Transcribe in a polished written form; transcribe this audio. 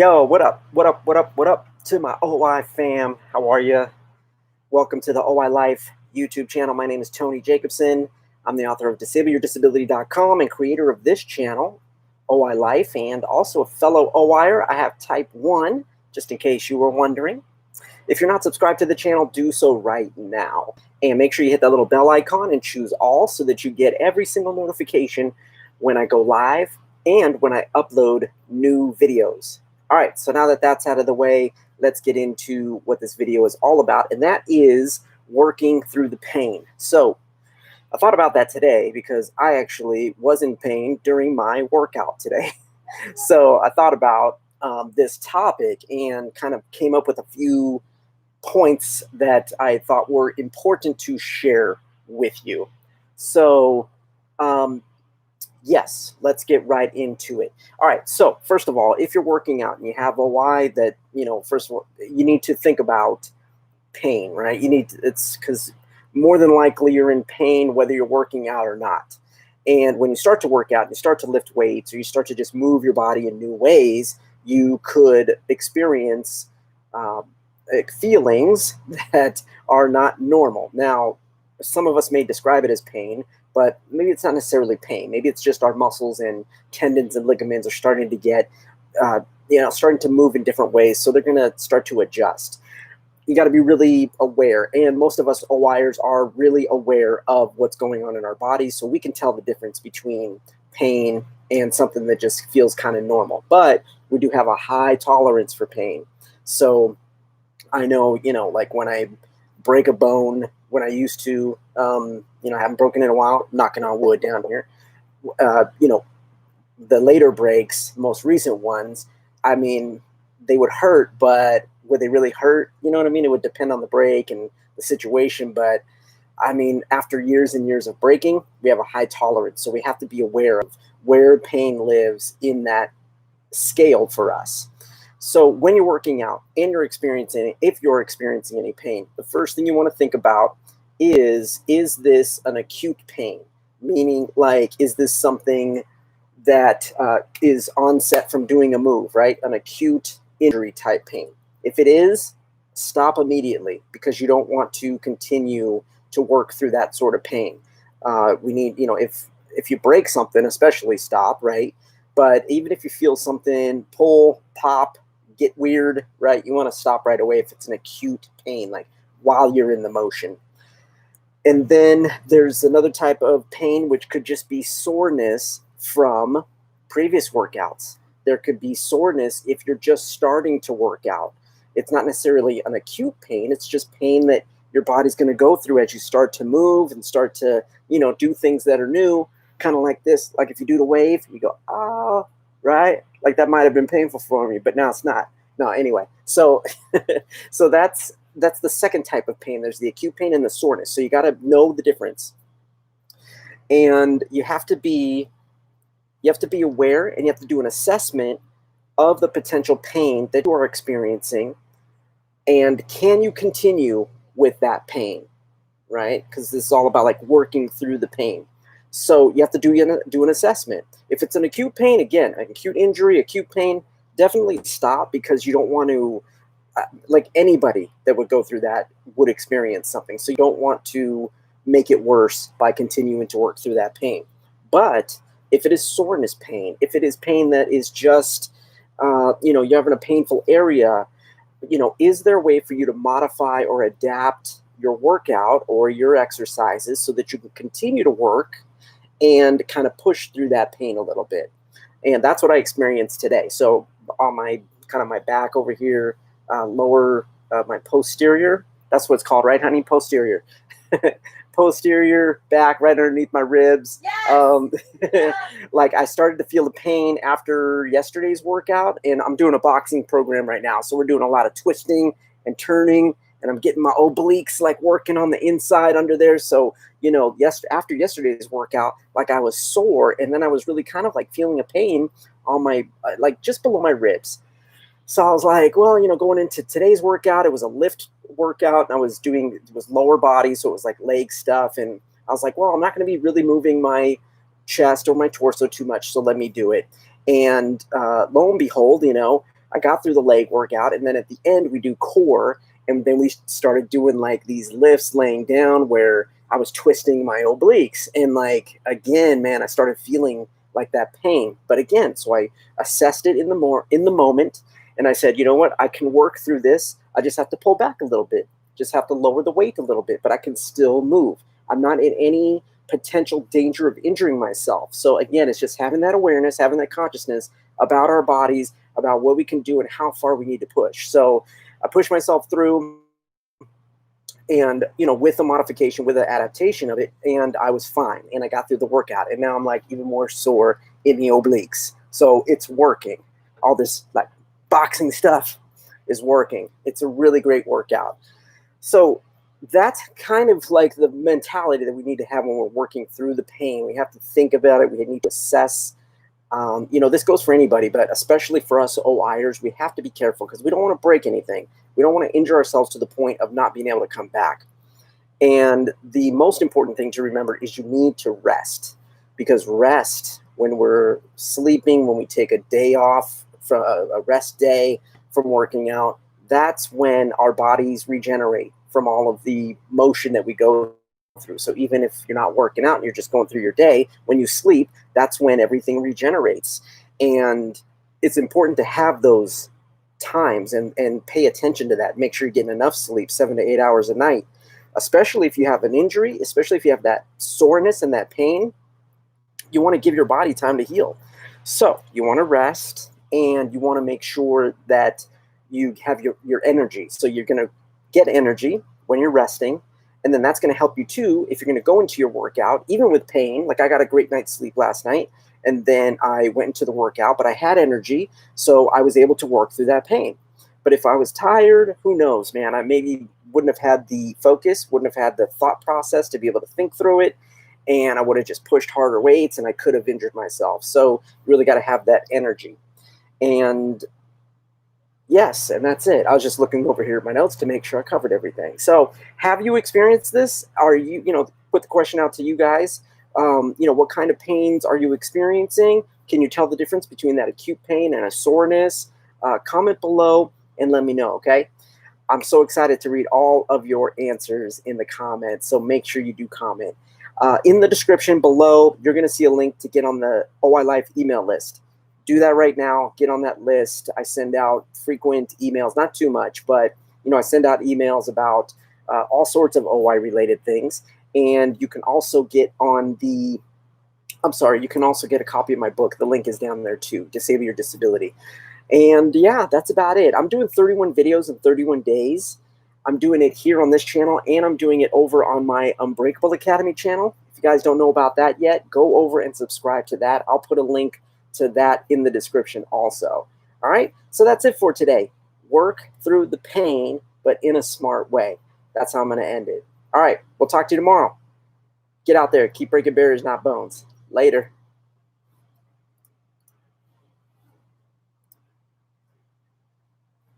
Yo, what up? What up? What up? What up to my OI fam? How are you? Welcome to the OILife YouTube channel. My name is Tony Jacobson. I'm the author of DisableYourDisability.com and creator of this channel, OILife, and also a fellow OIer. I have type 1, just in case you were wondering. If you're not subscribed to the channel, do so right now. And make sure you hit that little bell icon and choose all so that you get every single notification when I go live and when I upload new videos. All right, so now that that's out of the way, let's get into what this video is all about, and that is working through the pain. So I thought about that today because I actually was in pain during my workout today. So I thought about this topic and kind of came up with a few points that I thought were important to share with you. So yes, let's get right into it. All right, so first of all, if you're working out and you have OI, that, first of all, you need to think about pain, right? It's because more than likely you're in pain whether you're working out or not. And when you start to work out, you start to lift weights, or you start to just move your body in new ways, you could experience feelings that are not normal. Now, some of us may describe it as pain, but maybe it's not necessarily pain. Maybe it's just our muscles and tendons and ligaments are starting to get, starting to move in different ways. So they're going to start to adjust. You got to be really aware. And most of us OIers are really aware of what's going on in our bodies. So we can tell the difference between pain and something that just feels kind of normal. But we do have a high tolerance for pain. So I know, like when I break a bone, when I used to, I haven't broken in a while, knocking on wood down here, the later breaks, most recent ones, I mean, they would hurt, but would they really hurt? You know what I mean? It would depend on the break and the situation. But I mean, after years and years of breaking, we have a high tolerance. So we have to be aware of where pain lives in that scale for us. So when you're working out and if you're experiencing any pain, the first thing you want to think about is this an acute pain? Meaning, like, is this something that is onset from doing a move, right? An acute injury type pain. If it is, stop immediately because you don't want to continue to work through that sort of pain. We need, if you break something, especially stop, right? But even if you feel something pull, pop, get weird, right? You want to stop right away if it's an acute pain, like while you're in the motion. And then there's another type of pain, which could just be soreness from previous workouts. There could be soreness if you're just starting to work out. It's not necessarily an acute pain. It's just pain that your body's going to go through as you start to move and start to, do things that are new, kind of like this. Like if you do the wave, you go, ah, right? Like that might have been painful for me, but now it's not. No, anyway. So, so that's the second type of pain. There's the acute pain and the soreness. So you got to know the difference. And you have to be aware, and you have to do an assessment of the potential pain that you are experiencing. And can you continue with that pain, right? Because this is all about like working through the pain. So you have to do an assessment. If it's an acute pain, again, an acute injury, acute pain, definitely stop because you don't want to, like anybody that would go through that would experience something. So you don't want to make it worse by continuing to work through that pain. But if it is soreness pain, if it is pain that is just, you're having a painful area, is there a way for you to modify or adapt your workout or your exercises so that you can continue to work and kind of push through that pain a little bit? And that's what I experienced today. So on my back over here, lower, my posterior, that's what it's called, right, honey? Posterior. Posterior back right underneath my ribs. Yes! Like I started to feel the pain after yesterday's workout, and I'm doing a boxing program right now. So we're doing a lot of twisting and turning, and I'm getting my obliques like working on the inside under there. So, after yesterday's workout, like I was sore, and then I was really kind of like feeling a pain on my, like just below my ribs. So I was like, well, going into today's workout, it was a lift workout, and it was lower body, so it was like leg stuff. And I was like, well, I'm not going to be really moving my chest or my torso too much, so let me do it. And lo and behold, I got through the leg workout, and then at the end we do core, and then we started doing like these lifts laying down where I was twisting my obliques, and like again, man, I started feeling like that pain. But again, so I assessed it in the moment, and I said, you know what, I can work through this. I just have to pull back a little bit, just have to lower the weight a little bit, but I can still move. I'm not in any potential danger of injuring myself. So again, it's just having that awareness, having that consciousness about our bodies, about what we can do and how far we need to push. So I pushed myself through, and with the modification, with the adaptation of it, and I was fine, and I got through the workout, and now I'm like even more sore in the obliques. So it's working. All this like boxing stuff is working. It's a really great workout. So that's kind of like the mentality that we need to have when we're working through the pain. We have to think about it. We need to assess. This goes for anybody, but especially for us OIers, we have to be careful because we don't want to break anything. We don't want to injure ourselves to the point of not being able to come back. And the most important thing to remember is you need to rest, because rest, when we're sleeping, when we take a day off, from a rest day from working out, that's when our bodies regenerate from all of the motion that we go through. So even if you're not working out and you're just going through your day, when you sleep, that's when everything regenerates. And it's important to have those times and pay attention to that. Make sure you're getting enough sleep, 7 to 8 hours a night, especially if you have an injury, especially if you have that soreness and that pain. You want to give your body time to heal. So you want to rest, and you want to make sure that you have your energy. So you're going to get energy when you're resting, and then that's going to help you too if you're going to go into your workout, even with pain. Like I got a great night's sleep last night, and then I went into the workout, but I had energy, so I was able to work through that pain. But if I was tired, who knows, man, I maybe wouldn't have had the focus, wouldn't have had the thought process to be able to think through it, and I would have just pushed harder weights, and I could have injured myself. So you really got to have that energy. And yes, and that's it. I was just looking over here at my notes to make sure I covered everything. So have you experienced this? Are you, put the question out to you guys. What kind of pains are you experiencing? Can you tell the difference between that acute pain and a soreness? Comment below and let me know, okay? I'm so excited to read all of your answers in the comments, so make sure you do comment. In the description below, you're going to see a link to get on the OILife email list. Do that right now. Get on that list. I send out frequent emails, not too much, but I send out emails about all sorts of OI related things. And you can also get you can also get a copy of my book. The link is down there too, Disable Your Disability. And yeah, that's about it. I'm doing 31 videos in 31 days. I'm doing it here on this channel, and I'm doing it over on my Unbreakable Academy channel. If you guys don't know about that yet, go over and subscribe to that. I'll put a link to that in the description also. All right, so that's it for today. Work through the pain, but in a smart way. That's how I'm going to end it. All right, we'll talk to you tomorrow. Get out there. Keep breaking barriers, not bones. Later.